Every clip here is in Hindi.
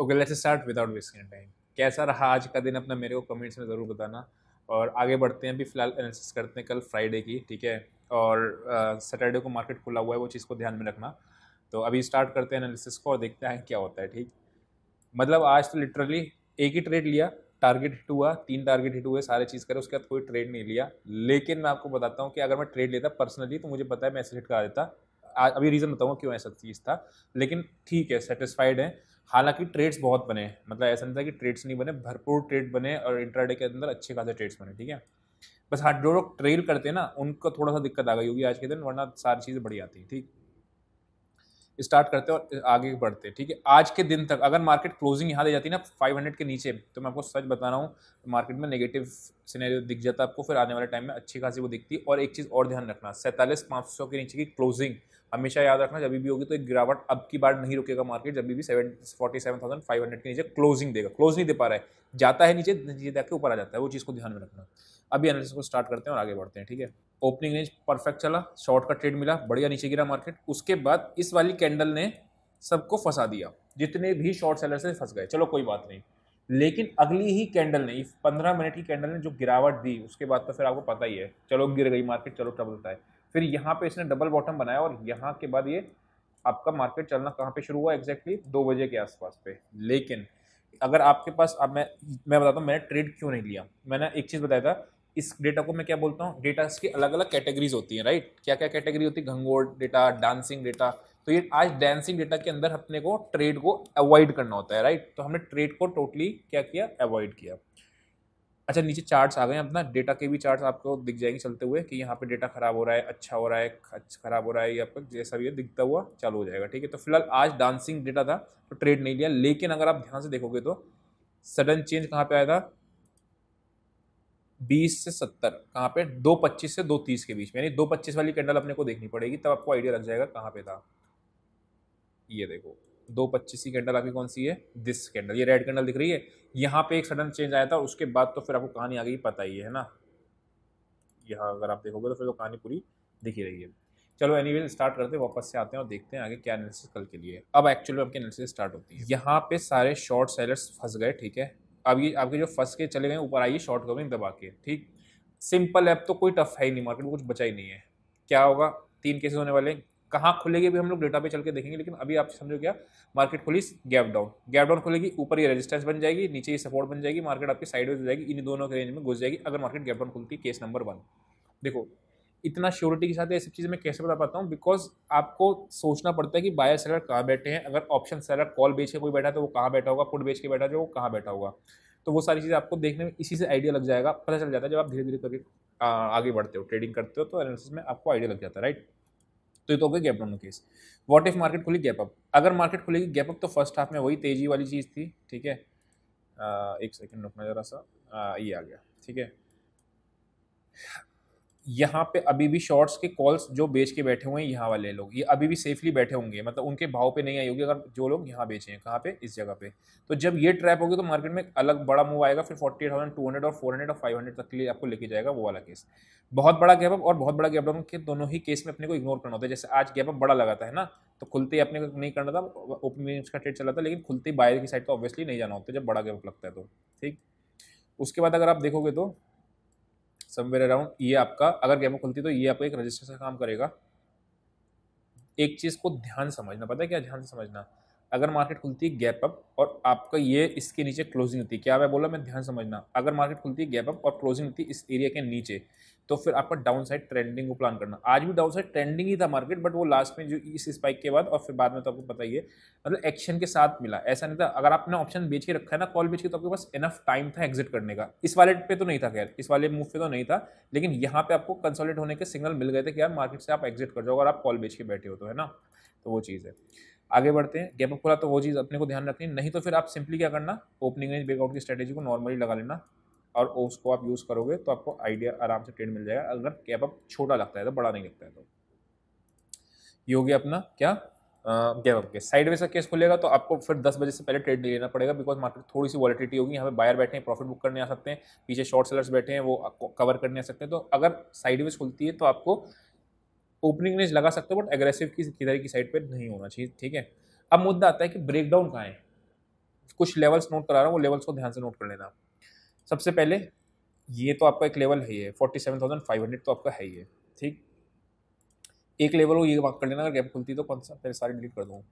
Okay, let's start without wasting time. कैसा रहा आज का दिन अपना, मेरे को कमेंट्स में ज़रूर बताना। और आगे बढ़ते हैं, अभी फिलहाल एनालिसिस करते हैं कल फ्राइडे की, ठीक है। और सैटरडे को मार्केट खुला हुआ है, वो चीज़ को ध्यान में रखना। तो अभी स्टार्ट करते हैं एनालिसिस को और देखते हैं क्या होता है, ठीक। मतलब आज तो लिटरली एक ही ट्रेड लिया, टारगेट हिट हुआ, 3 टारगेट हिट हुए, सारे चीज़ करे, उसके बाद कोई ट्रेड नहीं लिया। लेकिन मैं आपको बताता हूँ कि अगर मैं ट्रेड लेता पर्सनली तो मुझे पता है मैं ऐसे हिट करा देता। अभी रीज़न बताऊँगा क्यों ऐसा चीज़ था। लेकिन ठीक है, सेटिस्फाइड है। हालांकि ट्रेड्स बहुत बने, मतलब ऐसा नहीं था कि ट्रेड्स नहीं बने, भरपूर ट्रेड बने और इंट्राडे के अंदर अच्छे खासे ट्रेड्स बने, ठीक है। बस हाँ, जो लोग ट्रेल करते हैं ना उनको थोड़ा सा दिक्कत आ गई होगी आज के दिन, वरना सारी चीज़ें बढ़िया थी, ठीक। स्टार्ट करते हैं और आगे बढ़ते हैं, ठीक है। आज के दिन तक अगर मार्केट क्लोजिंग यहाँ दे जाती है ना 500 के नीचे, तो मैं आपको सच बता रहा हूँ, मार्केट में नेगेटिव सिनेरियो दिख जाता है आपको, फिर आने वाले टाइम में अच्छी खासी वो दिखती है। और एक चीज़ और ध्यान रखना, 47,500 के नीचे की क्लोजिंग हमेशा याद रखना, जब भी होगी तो एक गिरावट अब की बार नहीं रुकेगा मार्केट, जब भी 47,500 के नीचे क्लोजिंग देगा। क्लोज नहीं दे पा रहा है, जाता है नीचे, नीचे जाके ऊपर आ जाता है, वो चीज़ को ध्यान में रखना। अभी एनालिसिस को स्टार्ट करते हैं और आगे बढ़ते हैं, ठीक है। ओपनिंग रेंज परफेक्ट चला, शॉर्ट का ट्रेड मिला, बढ़िया नीचे गिरा मार्केट। उसके बाद इस वाली कैंडल ने सबको फंसा दिया, जितने भी शॉर्ट सेलर से फंस गए, चलो कोई बात नहीं। लेकिन अगली ही कैंडल ने, 15 मिनट की कैंडल ने जो गिरावट दी, उसके बाद तो फिर आपको पता ही है, चलो गिर गई मार्केट, चलो ट्रबल है। फिर यहाँ पे इसने डबल बॉटम बनाया और यहाँ के बाद ये आपका मार्केट चलना कहाँ पे शुरू हुआ, एग्जैक्टली 2 बजे के आसपास पे। लेकिन अगर आपके पास, अब मैं बताता हूँ मैंने ट्रेड क्यों नहीं लिया। मैंने एक चीज़ बताया था, इस डेटा को मैं क्या बोलता हूँ, डेटा की अलग अलग कैटेगरीज होती हैं, राइट। क्या क्या कैटेगरी होती है, घंघोर डेटा, डांसिंग डेटा। तो ये आज डांसिंग डेटा के अंदर अपने को ट्रेड को अवॉइड करना होता है, राइट। तो हमने ट्रेड को टोटली क्या किया, अवॉइड किया। अच्छा, नीचे चार्ट्स आ गए अपना, डेटा के भी चार्ट्स आपको दिख जाएंगे चलते हुए कि यहाँ पे डेटा खराब हो रहा है, अच्छा हो रहा है, खराब हो रहा है, या आपको जैसा भी है दिखता हुआ चालू हो जाएगा, ठीक है। तो फिलहाल आज डांसिंग डेटा था तो ट्रेड नहीं लिया। लेकिन अगर आप ध्यान से देखोगे तो सडन चेंज कहाँ पे आया था, 20 से 70, कहाँ पे, 2.25 से 2.30 के बीच में, यानी 2.25 वाली कैंडल अपने को देखनी पड़ेगी, तब आपको आइडिया लग जाएगा कहाँ पे था। ये देखो 2.25 की कैंडल आपकी कौन सी है, दिस कैंडल, ये रेड कैंडल दिख रही है। यहाँ पे एक सडन चेंज आया था, उसके बाद तो फिर आपको कहानी आ गई, पता ही है ना। यहाँ अगर आप देखोगे तो फिर तो कहानी पूरी दिख ही रही है। चलो एनीवे स्टार्ट करते हैं, वापस से आते हैं और देखते हैं आगे क्या एनालिसिस कल के लिए। अब एक्चुअली आपकी एनालिसिस स्टार्ट होती है। यहाँ पे सारे शॉर्ट सेलर्स फंस गए, ठीक है। अब ये आपके जो फंस के चले गए ऊपर आइए शॉर्ट कवरिंग दबा के, ठीक। सिंपल है, अब तो कोई टफ है ही नहीं, मार्केट में कुछ बचा ही नहीं है। क्या होगा, 3 केसेस होने वाले हैं। कहाँ खुलेगी अभी हम लोग डेटा पे चल के देखेंगे, लेकिन अभी आप समझो क्या, मार्केट खुली गैप डाउन, गैप डाउन खुलेगी, ऊपर ये रेजिस्टेंस बन जाएगी, नीचे ये सपोर्ट बन जाएगी, मार्केट आपकी साइडवेज हो जाएगी, इन दोनों के रेंज में घुस जाएगी अगर मार्केट गैप डाउन खुलती है। Case number 1। देखो इतना श्योरिटी के साथ ये सब चीज़ मैं कैसे बता पाता हूँ, बिकॉज आपको सोचना पड़ता है कि बायर सेलर कहाँ बैठे हैं। अगर ऑप्शन सेलर कॉल बेच के कोई बैठा है तो वो कहाँ बैठा होगा, पुट बेच के बैठा है जो वो कहाँ बैठा होगा। तो वो सारी चीज़ें आपको देखने में इसी से आइडिया लग जाएगा, पता चल जाता है। जब आप धीरे धीरे करके आगे बढ़ते हो, ट्रेडिंग करते हो, तो एनालिसिस में आपको आइडिया लग जाता है, राइट। तो ये तो हो गया gap down case. What if market खुली गैप अप, अगर मार्केट खुलेगी गैप अप तो फर्स्ट हाफ में वही तेजी वाली चीज़ थी, ठीक है। एक सेकंड रुकना जरा सा, ये आ गया, ठीक है। यहाँ पे अभी भी शॉर्ट्स के कॉल्स जो बेच के बैठे हुए हैं, यहाँ वाले लोग ये अभी भी सेफली बैठे होंगे, मतलब उनके भाव पे नहीं आई होगी अगर जो लोग यहाँ बेचे हैं, कहाँ पे, इस जगह पे। तो जब ये ट्रैप होगी तो मार्केट में अलग बड़ा मूव आएगा, फिर 48,200 और 400 और 500 तक के लिए आपको लेके जाएगा वो वाला केस। बहुत बड़ा गैप अप और बहुत बड़ा गैप डाउन के दोनों ही केस में अपने को इग्नोर करना होता है। जैसे आज गैप अप बड़ा लगाता है ना, तो खुलते ही अपने को नहीं करना था, ओपनिंग का ट्रेड चला था, लेकिन खुलते ही बायर की साइड तो ऑब्वियसली नहीं जाना होता जब बड़ा गैप अप लगता है तो, ठीक। उसके बाद अगर आप देखोगे तो समवेयर अराउंड ये आपका अगर गैप अप खुलती तो ये आपको एक रजिस्टर से काम करेगा। एक चीज को ध्यान समझना, पता है क्या ध्यान से समझना, अगर मार्केट खुलती है गैप अप और आपका ये इसके नीचे क्लोजिंग होती है, क्या मैं बोला, मैं ध्यान समझना, अगर मार्केट खुलती है गैप अप और क्लोजिंग होती है इस एरिया के नीचे, तो फिर आपका डाउन साइड ट्रेंडिंग को प्लान करना। आज भी डाउन साइड ट्रेंडिंग ही था मार्केट, बट वो लास्ट में जो इस स्पाइक के बाद और फिर बाद में तो आपको पता ही है, मतलब एक्शन के साथ मिला, ऐसा नहीं था। अगर आपने ऑप्शन बेच के रखा है ना, कॉल बेच के, तो आपके पास इनफ टाइम था एग्जिट करने का। इस वाले पे तो नहीं था, खैर इस वाले मूव पे तो नहीं था, लेकिन यहाँ पे आपको कंसोलिडेट होने के सिग्नल मिल गए थे कि यार मार्केट से आप एग्जिट कर जाओ अगर आप कॉल बेच के बैठे हो तो, है ना। तो वो चीज़ है। आगे बढ़ते हैं, गैप अप खुला तो वो चीज़ अपने को ध्यान रखनी, नहीं तो फिर आप सिंपली क्या करना, ओपनिंग रेंज ब्रेकआउट की स्ट्रेटेजी को नॉर्मली लगा लेना और उसको आप यूज़ करोगे तो आपको आइडिया आराम से ट्रेड मिल जाएगा, अगर गैप अप छोटा लगता है तो, बड़ा नहीं लगता है तो। ये हो गया अपना क्या, गैप अप के साइडवेज का केस खुलेगा तो आपको फिर 10 बजे से पहले ट्रेड नहीं लेना पड़ेगा, बिकॉज मार्केट थोड़ी सी वॉलिटिलिटी होगी। यहाँ पे बायर बैठे हैं, प्रॉफिट बुक करने आ सकते हैं, पीछे शॉर्ट सेलर्स बैठे हैं, वो कवर करने आ सकते हैं। तो अगर साइडवेज खुलती है तो आपको ओपनिंग रेंज लगा सकते हो, बट एग्रेसिव की किधर की साइड पे नहीं होना चाहिए, ठीक है। अब मुद्दा आता है कि ब्रेकडाउन कहाँ है, कुछ लेवल्स नोट करा रहा हूँ, वो लेवल्स को ध्यान से नोट कर लेना। सबसे पहले ये तो आपका एक लेवल है, ये 47,500 तो आपका है ही है, ठीक। एक लेवल को ये मार्क कर लेना, अगर गैप खुलती है तो कौन सा, पहले सारी डिलीट कर दूँ,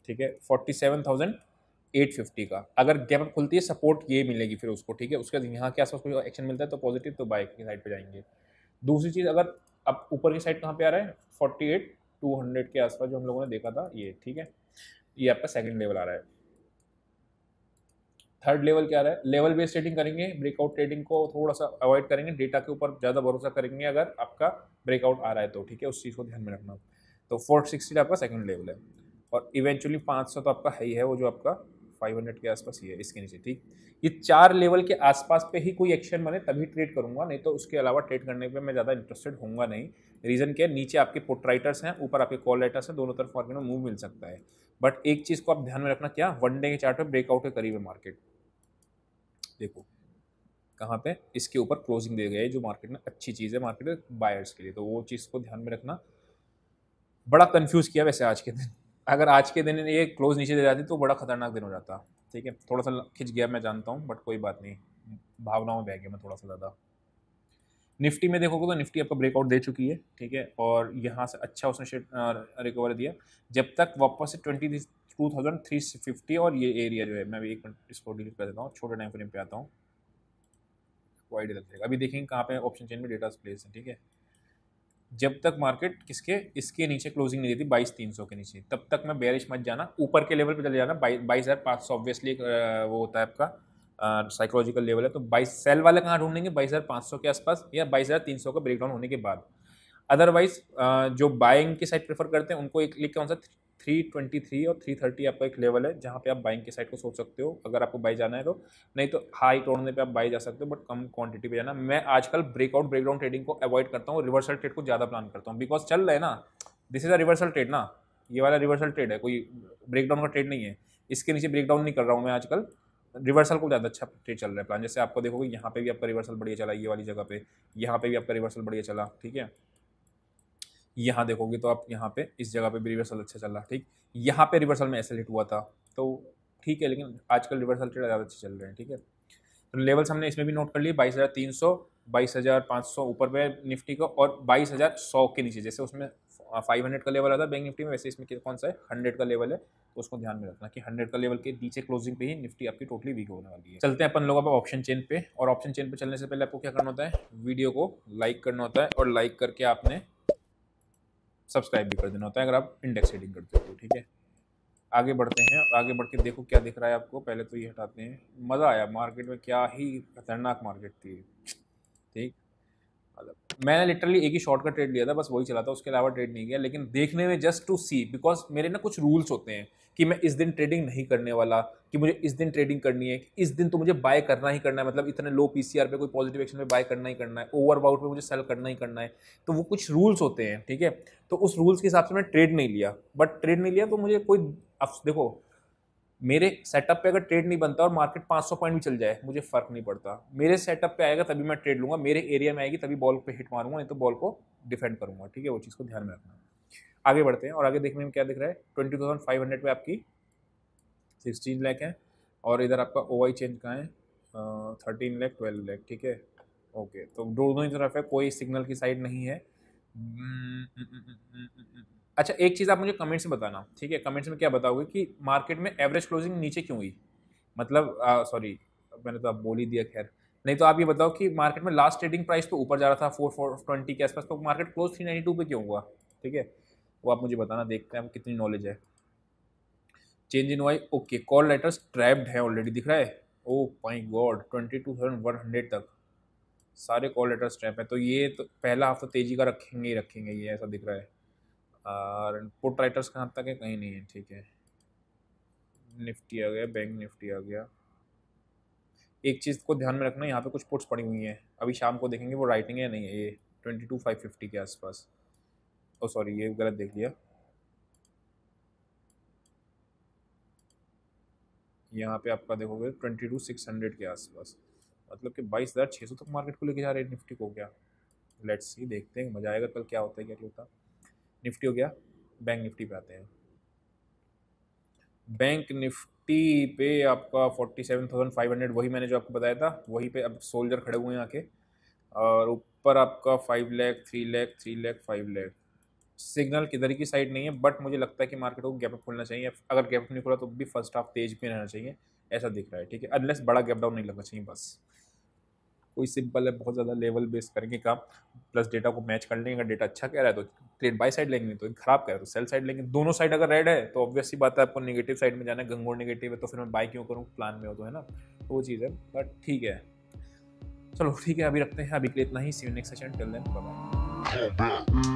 ठीक है। 47,850 का अगर गैप खुलती है, सपोर्ट ये मिलेगी फिर उसको, ठीक है। उसके बाद यहाँ के आसपास कोई एक्शन मिलता है तो पॉजिटिव, तो बाय की साइड पे जाएंगे। दूसरी चीज़, अगर अब ऊपर की साइड कहाँ पे आ रहा है, 48,200 के आसपास जो हम लोगों ने देखा था ये, ठीक है। ये आपका सेकंड लेवल आ रहा है। थर्ड लेवल क्या आ रहा है, लेवल बेस्ड ट्रेडिंग करेंगे, ब्रेकआउट ट्रेडिंग को थोड़ा सा अवॉइड करेंगे, डेटा के ऊपर ज़्यादा भरोसा करेंगे अगर आपका ब्रेकआउट आ रहा है तो, ठीक है। उस चीज़ को ध्यान में रखना। तो 460 आपका सेकंड लेवल है, और इवेंचुअली 500 तो आपका है ही है, वो जो आपका 500 के आसपास ही है, इसके नीचे, ठीक। ये 4 लेवल के आसपास पे ही कोई एक्शन बने तभी ट्रेड करूंगा, नहीं तो उसके अलावा ट्रेड करने पे मैं ज़्यादा इंटरेस्टेड होऊंगा नहीं। रीज़न क्या है, नीचे आपके पुट राइटर्स हैं, ऊपर आपके कॉल राइटर्स हैं, दोनों तरफ मार्केट में मूव मिल सकता है। बट एक चीज़ को आप ध्यान में रखना, क्या, वन डे के चार्ट पे ब्रेकआउट के करीब है मार्केट। देखो कहाँ पे, इसके ऊपर क्लोजिंग दे गए, जो मार्केट में अच्छी चीज़ है मार्केट में बायर्स के लिए, तो वो चीज़ को ध्यान में रखना। बड़ा कंफ्यूज किया वैसे आज के दिन, अगर आज के दिन ये क्लोज नीचे दे जाती तो बड़ा खतरनाक दिन हो जाता, ठीक है। थोड़ा सा खिंच गया मैं जानता हूँ, बट कोई बात नहीं, भावनाओं में बह गया मैं थोड़ा सा ज़्यादा। निफ्टी में देखोगे तो निफ्टी आपका ब्रेकआउट दे चुकी है, ठीक है, और यहाँ से अच्छा उसने रिकवर दिया। जब तक वापस से 22,350 और ये एरिया जो है, मैं भी एक मिनट इसको डिलीट कर देता हूँ, छोटे टाइम फ्रेम पे आता हूँ, वाइड लगेगा। अभी देखेंगे कहाँ पे ऑप्शन चेन में डेटा प्लेस है, ठीक है। जब तक मार्केट किसके, इसके नीचे क्लोजिंग नहीं देती 22,300 के नीचे, तब तक मैं बेरिश मत जाना, ऊपर के लेवल पे चले जाना। 22,500 ऑब्वियसली वो होता है आपका साइकोलॉजिकल लेवल है, तो 22 सेल वाले कहाँ ढूंढेंगे, 22,500 के आसपास या 22,300 का ब्रेकडाउन होने के बाद। अदरवाइज जो बाइंग की साइड प्रेफर करते हैं उनको एक लिख कौन सा 323 और 330 आपका एक लेवल है, जहाँ पे आप बाइंग की साइड को सोच सकते हो अगर आपको बाई जाना है तो। नहीं तो हाई तोड़ने पे आप बाई जा सकते हो, बट कम क्वांटिटी पे जाना। मैं आजकल ब्रेकआउट ब्रेकडाउन ट्रेडिंग को अवॉइड करता हूँ, रिवर्सल ट्रेड को ज़्यादा प्लान करता हूँ, बिकॉज चल रहा है ना, this is a reversal trade ना, ये वाला रिवर्सल ट्रेड है, कोई ब्रेकडाउन का ट्रेड नहीं है। इसके नीचे ब्रेकडाउन नहीं कर रहा हूँ मैं आजकल, रिवर्सल को ज़्यादा अच्छा ट्रेड चल रहा है प्लान। जैसे आपको देखोगे यहाँ पे भी आपका रिवर्सल बढ़िया चला, ये वाली जगह पे, यहाँ पे भी आपका रिवर्सल बढ़िया चला, ठीक है। यहाँ देखोगे तो आप यहाँ पे इस जगह पे भी रिवर्सल अच्छा चल रहा, ठीक। यहाँ पे रिवर्सल में ऐसे हिट हुआ था, तो ठीक है, लेकिन आजकल रिवर्सल ट्रेड ज़्यादा अच्छे चल रहे हैं, ठीक है। तो लेवल्स हमने इसमें भी नोट कर लिए, 22,300, 22,500 ऊपर पे निफ्टी को, और 22,100 के नीचे, जैसे उसमें 500 का लेवल आता है बैंक निफ्टी में, वैसे इसमें कौन सा है, 100 का लेवल है। तो उसको ध्यान में रखना कि 100 का लेवल के नीचे क्लोजिंग पे ही निफ्टी आपकी टोटली वीक होने वाली है। चलते हैं अपन लोगों पर ऑप्शन चेन पे, और ऑप्शन चेन पे चलने से पहले आपको क्या करना होता है, वीडियो को लाइक करना होता है, और लाइक करके आपने सब्सक्राइब भी कर देना होता है अगर आप इंडेक्स ट्रेडिंग करते हो, ठीक है। आगे बढ़ते हैं, आगे बढ़ के देखो क्या दिख रहा है आपको। पहले तो ये हटाते हैं, मज़ा आया मार्केट में, क्या ही खतरनाक मार्केट थी, ठीक। मतलब मैंने लिटरली एक ही शॉर्ट का ट्रेड लिया था, बस वही चला था, उसके अलावा ट्रेड नहीं किया, लेकिन देखने में जस्ट टू सी, बिकॉज मेरे ना कुछ रूल्स होते हैं कि मैं इस दिन ट्रेडिंग नहीं करने वाला, कि मुझे इस दिन ट्रेडिंग करनी है, इस दिन तो मुझे बाय करना ही करना है, मतलब इतने लो पीसीआर पे कोई पॉजिटिव एक्शन में बाय करना ही करना है, ओवरबाउट पे मुझे सेल करना ही करना है। तो वो कुछ रूल्स होते हैं, ठीक है। तो उस रूल्स के हिसाब से मैं ट्रेड नहीं लिया, बट ट्रेड नहीं लिया तो मुझे कोई, अब देखो मेरे सेटअप पे अगर ट्रेड नहीं बनता और मार्केट 500 पॉइंट भी चल जाए मुझे फर्क नहीं पड़ता, मेरे सेटअप पे आएगा तभी मैं ट्रेड लूंगा, मेरे एरिया में आएगी तभी बॉल पे हिट मारूंगा, नहीं तो बॉल को डिफेंड करूंगा, ठीक है। वो चीज़ को ध्यान में रखना। आगे बढ़ते हैं, और आगे देखने में क्या दिख रहा है, 22,500 पे आपकी 16 लाख है, और इधर आपका OI चेंज कहाँ है, 13 लाख 12 लाख, ठीक है। ओके, तो दोनों ही तरफ है, कोई सिग्नल की साइड नहीं है। अच्छा, एक चीज़ आप मुझे कमेंट्स में बताना, ठीक है। कमेंट्स में क्या बताओगे कि मार्केट में एवरेज क्लोजिंग नीचे क्यों हुई, मतलब सॉरी मैंने तो आप बोल ही दिया, खैर। नहीं तो आप ये बताओ कि मार्केट में लास्ट ट्रेडिंग प्राइस तो ऊपर जा रहा था 420 के आसपास, तो मार्केट क्लोज 392 पे क्यों हुआ, ठीक है। वो आप मुझे बताना, देखते हैं आप कितनी नॉलेज है। Change in Y, okay, call letters trapped है ऑलरेडी, दिख रहा है। ओ माय गॉड, 22,100 तक सारे कॉल लेटर्स ट्रैप है, तो ये तो पहला हफ्ता तेजी का रखेंगे ही रखेंगे, ये ऐसा दिख रहा है। और पुट राइटर्स कहाँ तक है, कहीं नहीं है, ठीक है। निफ्टी आ गया, बैंक निफ्टी आ गया। एक चीज़ को ध्यान में रखना, यहाँ पे कुछ पुट्स पड़ी हुई हैं, अभी शाम को देखेंगे वो राइटिंग है या नहीं है। ये 22,550 के आसपास, ओ सॉरी ये गलत देख लिया, यहाँ पे आपका देखोगे 22,600 के आसपास, मतलब कि 22,600 तक मार्केट को लेके जा रहे हैं निफ्टी को क्या। लेट्स सी, देखते हैं, मजा आएगा कल क्या होता है क्या नहीं होता। निफ्टी हो गया, बैंक निफ्टी पे आते हैं। बैंक निफ्टी पे आपका 47,500, वही मैंने जो आपको बताया था, वही पे अब सोल्जर खड़े हुए हैं आके। और ऊपर आपका 5 लाख, 3 लाख, 3 लाख, 5 लाख। सिग्नल किधर की साइड नहीं है, बट मुझे लगता है कि मार्केट को गैप अप खुलना चाहिए। अगर गैप अप नहीं खुला तो भी फर्स्ट हाफ तेज पे रहना चाहिए, ऐसा दिख रहा है, ठीक है। अनलेस बड़ा गैप डाउन नहीं लगना चाहिए बस। कोई सिंपल है, बहुत ज़्यादा लेवल बेस करेंगे काम, प्लस डेटा को मैच कर लेंगे। अगर डेटा अच्छा कह रहा है तो ट्रेड बाय साइड लेंगे, तो खराब कह रहा है तो सेल साइड लेंगे। दोनों साइड अगर रेड है तो ऑब्वियस सी बात है आपको नेगेटिव साइड में जाना है। गंगोर नेगेटिव है तो फिर मैं बाय क्यों करूँ, प्लान में हो तो, है ना। तो वो चीज़ है, बट ठीक है, चलो ठीक है, अभी रखते हैं, अभी के लिए इतना ही। See you next session, till then bye bye.